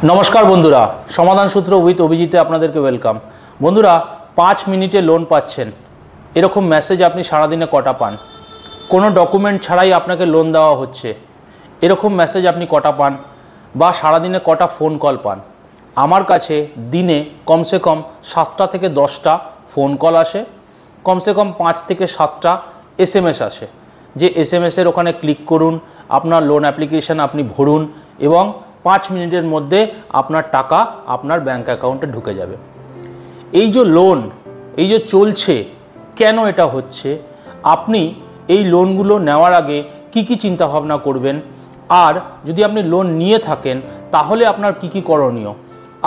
नमस्कार बंधुरा समाधान सूत्र उइथ अभिजीते आपनादेरके वेलकाम। बंधुरा 5 मिनिटे लोन पाচ্ছেন এরকম মেসেজ আপনি সারা দিনে কটা পান? কোনো ডকুমেন্ট ছাড়াই আপনাকে লোন দেওয়া হচ্ছে এরকম মেসেজ আপনি কটা পান? বা সারা দিনে কটা ফোন কল পান? আমার কাছে দিনে কমসে কম 7টা থেকে 10টা ফোন কল আসে, কমসে কম 5 থেকে 7টা এসএমএস আসে যে এসএমএসের ওখানে ক্লিক করুন, আপনার লোন অ্যাপ্লিকেশন আপনি ভরুন এবং 5 মিনিটের মধ্যে আপনার টাকা আপনার ব্যাংক অ্যাকাউন্টে ঢুকে যাবে। এই যে লোন এই যে চলছে কেন এটা হচ্ছে, আপনি এই লোনগুলো নেওয়ার আগে কি কি চিন্তা ভাবনা করবেন, আর যদি আপনি লোন নিয়ে থাকেন তাহলে আপনার কি কি করণীয়,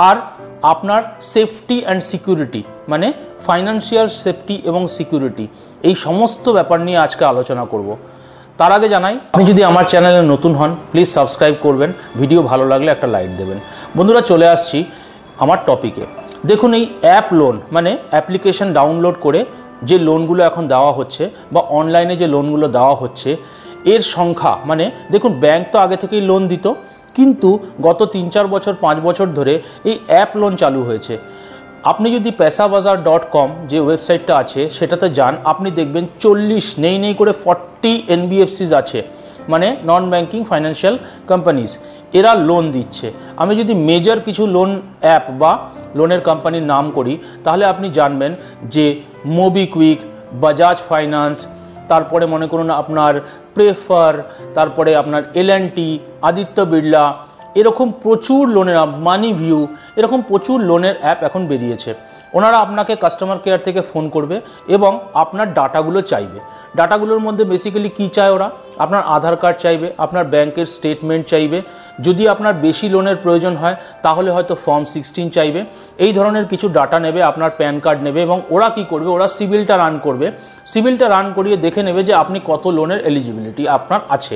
আর আপনার সেফটি অ্যান্ড সিকিউরিটি মানে ফাইন্যান্সিয়াল সেফটি এবং সিকিউরিটি এই সমস্ত ব্যাপার নিয়ে আজকে আলোচনা করব। তার আগে জানাই, আপনি যদি আমার চ্যানেলে নতুন হন প্লিজ সাবস্ক্রাইব করবেন, ভিডিও ভালো লাগলে একটা লাইক দেবেন। বন্ধুরা চলে আসছি আমার টপিকে। দেখুন, এই অ্যাপ লোন মানে অ্যাপ্লিকেশন ডাউনলোড করে যে লোনগুলো এখন দেওয়া হচ্ছে বা অনলাইনে যে লোনগুলো দেওয়া হচ্ছে এর সংখ্যা, মানে দেখুন ব্যাংক তো আগে থেকেই লোন দিত, কিন্তু গত 3-4 বছর 5 বছর ধরে এই অ্যাপ লোন চালু হয়েছে। আপনি যদি paisabazaar.com যে ওয়েবসাইটটা আছে সেটাতে যান, আপনি দেখবেন 40 নেই করে 40 এনবিএফসিস আছে, মানে নন ব্যাংকিং ফাইন্যান্সিয়াল কোম্পানিজ, এরা লোন দিচ্ছে। আমি যদি মেজর কিছু লোন অ্যাপ বা লোনের কোম্পানির নাম করি তাহলে আপনি জানবেন যে মোবিকুইক, বাজাজ ফাইন্যান্স, তারপরে মনে করুন আপনার প্রেফার, তারপরে আপনার এল&টি, আদিত্য বিড়লা, এরকম প্রচুর লোনের, মানি ভিউ, এরকম প্রচুর লোনের অ্যাপ এখন বেরিয়েছে। ওনারা আপনাকে কাস্টমার কেয়ার থেকে ফোন করবে এবং আপনার ডাটাগুলো চাইবে। ডাটাগুলোর মধ্যে বেসিক্যালি কী চায় ওরা? আপনার আধার কার্ড চাইবে, আপনার ব্যাংকের স্টেটমেন্ট চাইবে, যদি আপনার বেশি লোনের প্রয়োজন হয় তাহলে হয়তো ফর্ম 16 চাইবে, এই ধরনের কিছু ডাটা নেবে, আপনার প্যান কার্ড নেবে এবং ওরা কি করবে, ওরা সিভিলটা রান করবে। সিভিলটা রান করিয়ে দেখে নেবে যে আপনি কত লোনের এলিজিবিলিটি আপনার আছে,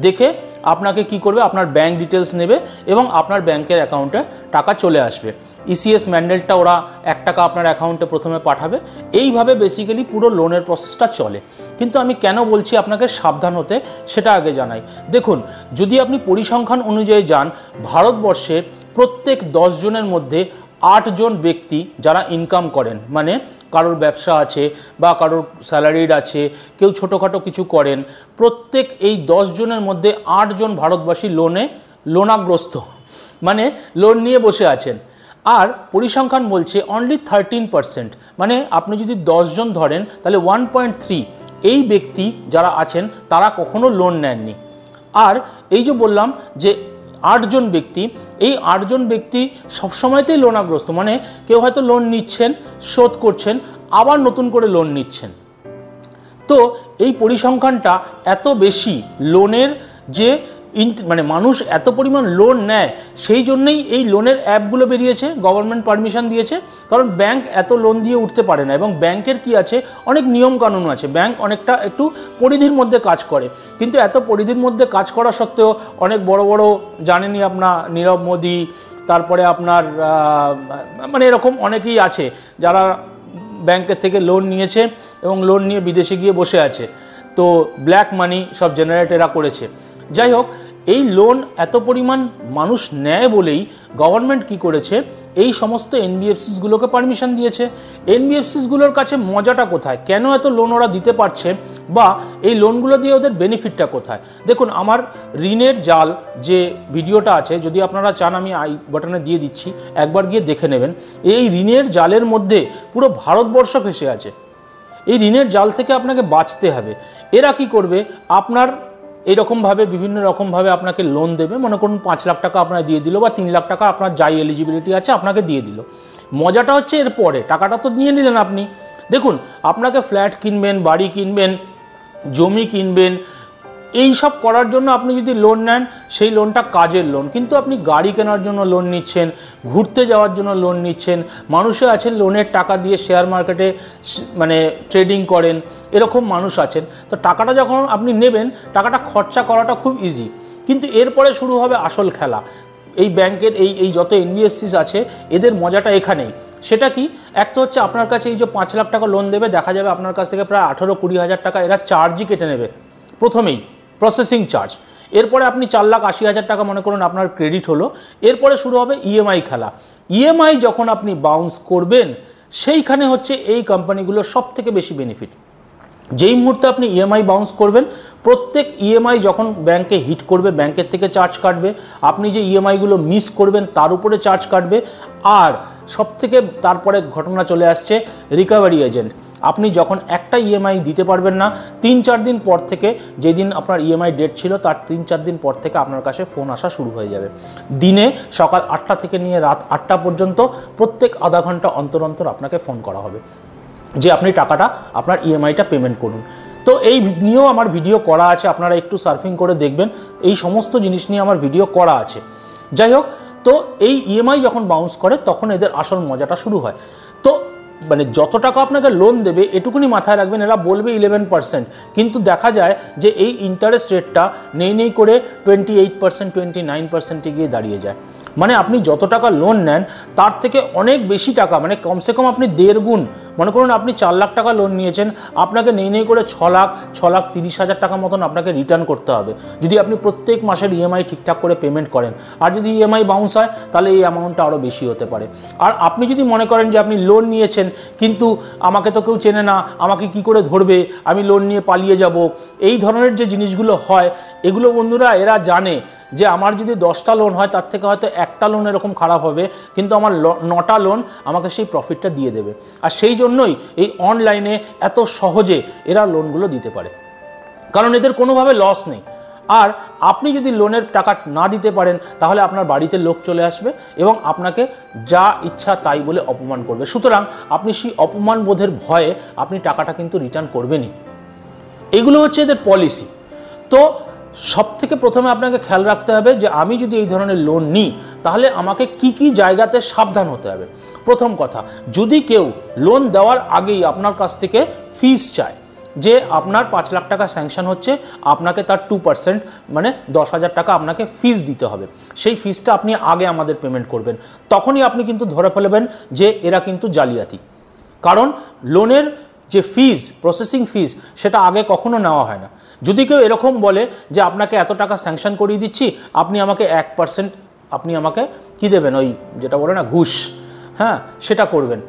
দেখে আপনাকে কি করবে, আপনার ব্যাংক ডিটেলস নেবে এবং আপনার ব্যাংকের অ্যাকাউন্টে টাকা চলে আসবে। ইসিএস ম্যান্ডেটটা ওরা 1 টাকা আপনার অ্যাকাউন্টে প্রথমে পাঠাবে। এইভাবে বেসিক্যালি পুরো লোনের প্রসেসটা চলে। কিন্তু আমি কেন বলছি আপনাকে সাবধান হতে সেটা আগে জানাই। দেখুন, যদি আপনি পরিসংখ্যান অনুযায়ী যান, ভারতবর্ষে প্রত্যেক 10 জনের মধ্যে 8 জন ব্যক্তি যারা ইনকাম করেন, মানে কারোর ব্যবসা আছে বা কারোর স্যালারিড আছে, কেউ ছোটোখাটো কিছু করেন, প্রত্যেক এই 10 জনের মধ্যে 8 জন ভারতবাসী লোনাগ্রস্ত, মানে লোন নিয়ে বসে আছেন। আর পরিসংখ্যান বলছে অনলি 13%, মানে আপনি যদি 10 জন ধরেন তাহলে 1.3 এই ব্যক্তি যারা আছেন তারা কখনো লোন নেননি। আর এই যে বললাম যে 8 জন ব্যক্তি, এই 8 জন ব্যক্তি সবসময়তেই লোনাগ্রস্ত, মানে কেউ হয়তো লোন নিচ্ছেন, শোধ করছেন, আবার নতুন করে লোন নিচ্ছেন। তো এই পরিসংখ্যানটা এত বেশি লোনের যে মানে মানুষ এত পরিমাণ লোন নেয়, সেই জন্যই এই লোনের অ্যাপগুলো বেরিয়েছে, গভর্নমেন্ট পারমিশন দিয়েছে, কারণ ব্যাংক এত লোন দিয়ে উঠতে পারে না এবং ব্যাংকের কি আছে, অনেক নিয়মকানুন আছে, ব্যাংক অনেকটা একটু পরিধির মধ্যে কাজ করে। কিন্তু এত পরিধির মধ্যে কাজ করা সত্ত্বেও অনেক বড় বড়, জানেনই আপনার নীরব মোদি, তারপরে আপনার মানে এরকম অনেকেই আছে যারা ব্যাংকের থেকে লোন নিয়েছে এবং লোন নিয়ে বিদেশে গিয়ে বসে আছে, তো ব্ল্যাক মানি সব জেনারেট এরা করেছে। যাই হোক, এই লোন এত পরিমাণ মানুষ নেয় বলেই গভর্নমেন্ট কি করেছে, এই সমস্ত এনবিএফসিসগুলোকে পারমিশন দিয়েছে। এনবিএফসিসগুলোর কাছে মজাটা কোথায়, কেন এত লোন ওরা দিতে পারছে, বা এই লোনগুলো দিয়ে ওদের বেনিফিটটা কোথায়? দেখুন, আমার ঋণের জাল যে ভিডিওটা আছে, যদি আপনারা চান আমি আই বাটনে দিয়ে দিচ্ছি, একবার গিয়ে দেখে নেবেন। এই ঋণের জালের মধ্যে পুরো ভারতবর্ষ ফেসে আছে। এই ঋণের জাল থেকে আপনাকে বাঁচতে হবে। এরা কি করবে, আপনার এইরকমভাবে বিভিন্ন রকমভাবে আপনাকে লোন দেবে, মনে করুন 5 লাখ টাকা আপনার দিয়ে দিল বা 3 লাখ টাকা আপনার যাই এলিজিবিলিটি আছে আপনাকে দিয়ে দিল। মজাটা হচ্ছে এরপরে টাকাটা তো নিয়ে নিলেন আপনি। দেখুন, আপনাকে ফ্ল্যাট কিনবেন, বাড়ি কিনবেন, জমি কিনবেন, এই সব করার জন্য আপনি যদি লোন নেন, সেই লোনটা কাজের লোন, কিন্তু আপনি গাড়ি কেনার জন্য লোন নিচ্ছেন, ঘুরতে যাওয়ার জন্য লোন নিচ্ছেন, মানুষে আছেন লোনের টাকা দিয়ে শেয়ার মার্কেটে মানে ট্রেডিং করেন, এরকম মানুষ আছেন। তো টাকাটা যখন আপনি নেবেন, টাকাটা খরচা করাটা খুব ইজি, কিন্তু এরপরে শুরু হবে আসল খেলা। এই ব্যাংকের এই যত এনবিএফসিস আছে এদের মজাটা এখানেই। সেটা কি, এক তো হচ্ছে আপনার কাছে এই যে 5 লাখ টাকা লোন দেবে, দেখা যাবে আপনার কাছ থেকে প্রায় 18-20 হাজার টাকা এরা চার্জই কেটে নেবে প্রথমেই, প্রসেসিং চার্জ। এরপরে আপনি 4,80,000 টাকা মনে করুন আপনার ক্রেডিট হলো, এরপরে শুরু হবে ইএমআই খেলা। ইএমআই যখন আপনি বাউন্স করবেন সেইখানে হচ্ছে এই কোম্পানিগুলোর সব থেকে বেশি বেনিফিট। যেই মুহূর্তে আপনি ইএমআই বাউন্স করবেন, প্রত্যেক ইএমআই যখন ব্যাংকে হিট করবে ব্যাংকের থেকে চার্জ কাটবে, আপনি যে ইএমআইগুলো মিস করবেন তার উপরে চার্জ কাটবে। আর সবথেকে তারপরে ঘটনা চলে আসছে রিকভারি এজেন্ট। আপনি যখন একটা ইএমআই দিতে পারবেন না, 3-4 দিন পর থেকে, যেদিন আপনার ইএমআই ডেট ছিল তার 3-4 দিন পর থেকে আপনার কাছে ফোন আসা শুরু হয়ে যাবে। দিনে সকাল 8টা থেকে নিয়ে রাত 8টা পর্যন্ত প্রত্যেক আধা ঘন্টা অন্তর অন্তর আপনাকে ফোন করা হবে যে আপনি টাকাটা আপনার ইএমআইটা পেমেন্ট করুন। তো এই নিয়েও আমার ভিডিও করা আছে, আপনারা একটু সার্ফিং করে দেখবেন, এই সমস্ত জিনিস নিয়ে আমার ভিডিও করা আছে। যাই হোক, তো এই ইএমআই যখন বাউন্স করে তখন এদের আসল মজাটা শুরু হয়। তো মানে যত টাকা আপনাকে লোন দেবে এটুকুনি মাথায় রাখবেন, এরা বলবে 11%, কিন্তু দেখা যায় যে এই ইন্টারেস্ট রেটটা নেই করে 28%, 29%-এ গিয়ে দাঁড়িয়ে যায়। মানে আপনি যত টাকা লোন নেন তার থেকে অনেক বেশি টাকা, মানে কমসে কম আপনি 1.5 গুণ, মনে করুন আপনি 4 লাখ টাকা লোন নিয়েছেন, আপনাকে নেই করে 6,30,000 টাকা মতন আপনাকে রিটার্ন করতে হবে যদি আপনি প্রত্যেক মাসের ইএমআই ঠিকঠাক করে পেমেন্ট করেন। আর যদি ইএমআই বাউন্স হয় তাহলে এই অ্যামাউন্টটা আরও বেশি হতে পারে। আর আপনি যদি মনে করেন যে আপনি লোন নিয়েছেন কিন্তু আমাকে তো কেউ চেনে না, আমাকে কি করে ধরবে, আমি লোন নিয়ে পালিয়ে যাব, এই ধরনের যে জিনিসগুলো হয় এগুলো বন্ধুরা এরা জানে যে আমার যদি 10টা লোন হয় তার থেকে হয়তো একটা লোন এরকম খারাপ হবে, কিন্তু আমার 9টা লোন আমাকে সেই প্রফিটটা দিয়ে দেবে। আর সেই জন্যই এই অনলাইনে এত সহজে এরা লোনগুলো দিতে পারে, কারণ এদের কোনোভাবে লস নেই। আর আপনি যদি লোনের টাকা না দিতে পারেন তাহলে আপনার বাড়িতে লোক চলে আসবে এবং আপনাকে যা ইচ্ছা তাই বলে অপমান করবে। সুতরাং আপনি সেই অপমান বোধের ভয়ে আপনি টাকাটা কিন্তু রিটার্ন করবেনই। এগুলো হচ্ছে এদের পলিসি। তো সবথেকে প্রথমে আপনাকে খেয়াল রাখতে হবে যে আমি যদি এই ধরনের লোন নিই তাহলে আমাকে কি কি জায়গাতে সাবধান হতে হবে। প্রথম কথা, যদি কেউ লোন দেওয়ার আগেই আপনার কাছ থেকে ফিস চায় যে আপনার 5 লাখ টাকা স্যাংশন হচ্ছে, আপনাকে তার 2% মানে 10,000 টাকা আপনাকে ফিস দিতে হবে, সেই ফিসটা আপনি আগে আমাদের পেমেন্ট করবেন, তখনই আপনি কিন্তু ধরে ফেলবেন যে এরা কিন্তু জালিয়াতি। কারণ লোনের যে ফিস, প্রসেসিং ফিস, সেটা আগে কখনো নেওয়া হয় না। যদি কেউ এরকম বলে যে আপনাকে এত টাকা স্যাংশন করিয়ে দিচ্ছি, আপনি আমাকে 1% আপনি আমাকে কি দেবেন, ওই যেটা বলে না ঘুষ, হ্যাঁ সেটা করবেন,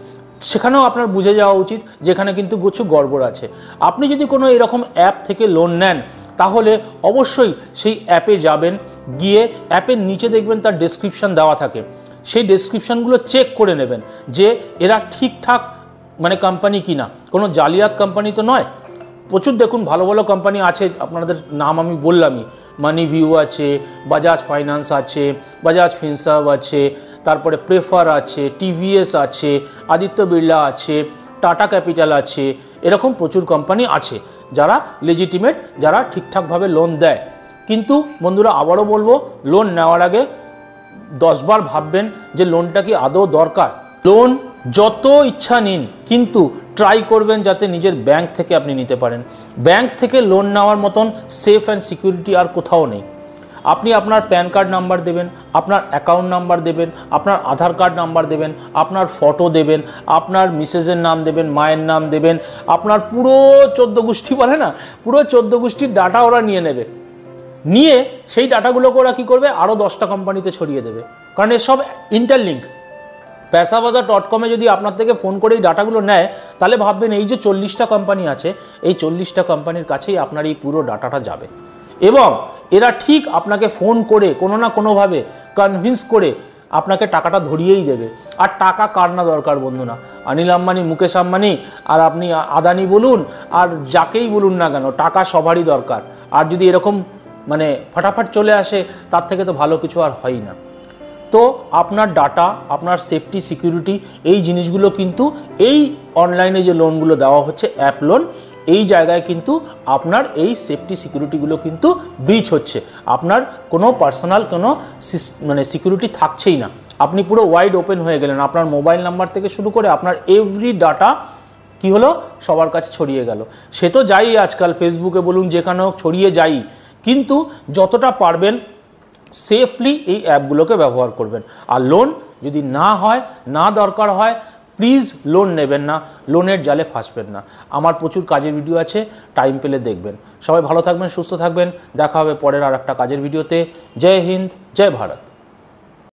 সেখানেও আপনার বুঝে যাওয়া উচিত যেখানে কিন্তু কিছু গড়বড় আছে। আপনি যদি কোনো এরকম অ্যাপ থেকে লোন নেন তাহলে অবশ্যই সেই অ্যাপে যাবেন, গিয়ে অ্যাপের নিচে দেখবেন তার ডেসক্রিপশান দেওয়া থাকে, সেই ডেসক্রিপশানগুলো চেক করে নেবেন যে এরা ঠিকঠাক মানে কোম্পানি কিনা, কোনো জালিয়াত কোম্পানি তো নয়। প্রচুর দেখুন ভালো ভালো কোম্পানি আছে, আপনাদের নাম আমি বললামই, মানি ভিউ আছে, বাজাজ ফাইন্যান্স আছে, বাজাজ ফিনসার্ভ আছে, তারপরে প্রেফার আছে, টিভিএস আছে, আদিত্য বিড়লা আছে, টাটা ক্যাপিটাল আছে, এরকম প্রচুর কোম্পানি আছে যারা লেজিটিমেট, যারা ঠিকঠাকভাবে লোন দেয়। কিন্তু বন্ধুরা আবারও বলবো, লোন নেওয়ার আগে 10 বার ভাববেন যে লোনটা কি আদৌ দরকার। লোন যত ইচ্ছা নিন, কিন্তু ট্রাই করবেন যাতে নিজের ব্যাংক থেকে আপনি নিতে পারেন। ব্যাংক থেকে লোন নেওয়ার মতন সেফ অ্যান্ড সিকিউরিটি আর কোথাও নেই। আপনি আপনার প্যান কার্ড নাম্বার দেবেন, আপনার অ্যাকাউন্ট নাম্বার দেবেন, আপনার আধার কার্ড নাম্বার দেবেন, আপনার ফটো দেবেন, আপনার মিসেসের নাম দেবেন, মায়ের নাম দেবেন, আপনার পুরো 14 গোষ্ঠী বলে না, পুরো 14 গোষ্ঠীর ডাটা ওরা নিয়ে নেবে, নিয়ে সেই ডাটাগুলোকে ওরা কী করবে, আরও 10টা কোম্পানিতে ছড়িয়ে দেবে, কারণ এসব ইন্টারলিঙ্ক। पैसाबाजार.com যদি আপনার থেকে ফোন করে এই ডাটাগুলো নেয় তাহলে ভাববেন এই যে 40টা কোম্পানি আছে, এই 40টা কোম্পানির কাছেই আপনার এই পুরো ডাটাটা যাবে এবং এরা ঠিক আপনাকে ফোন করে কোনো না কোনোভাবে কনভিন্স করে আপনাকে টাকাটা ধরিয়েই দেবে। আর টাকা কার না দরকার বন্ধুরা, অনিল আম্বানি, মুকেশ আম্বানি আর আপনি আদানি বলুন আর যাকেই বলুন না কেন, টাকা সবারই দরকার। আর যদি এরকম মানে ফটাফট চলে আসে তার থেকে তো ভালো কিছু আর হয় না। তো আপনার ডাটা, আপনার সেফটি, সিকিউরিটি, এই জিনিসগুলো কিন্তু এই অনলাইনে যে লোনগুলো দেওয়া হচ্ছে অ্যাপ লোন, এই জায়গায় কিন্তু আপনার এই সেফটি সিকিউরিটিগুলো কিন্তু ব্রিচ হচ্ছে। আপনার কোনো পার্সোনাল কোনো মানে সিকিউরিটি থাকছেই না, আপনি পুরো ওয়াইড ওপেন হয়ে গেলেন। আপনার মোবাইল নাম্বার থেকে শুরু করে আপনার এভরি ডাটা কি হলো, সবার কাছে ছড়িয়ে গেল। সে তো যাই আজকাল ফেসবুকে বলুন যেখানে হোক ছড়িয়ে যাই, কিন্তু যতটা পারবেন সেফলি এই অ্যাপগুলোকে ব্যবহার করবেন। আর লোন যদি না হয়, না দরকার হয়, প্লিজ লোন নেবেন না, লোনের জালে ফাঁসবেন না। আমার প্রচুর কাজের ভিডিও আছে, টাইম পেলে দেখবেন। সবাই ভালো থাকবেন, সুস্থ থাকবেন, দেখা হবে পরের আর একটা কাজের ভিডিওতে। জয় হিন্দ, জয় ভারত।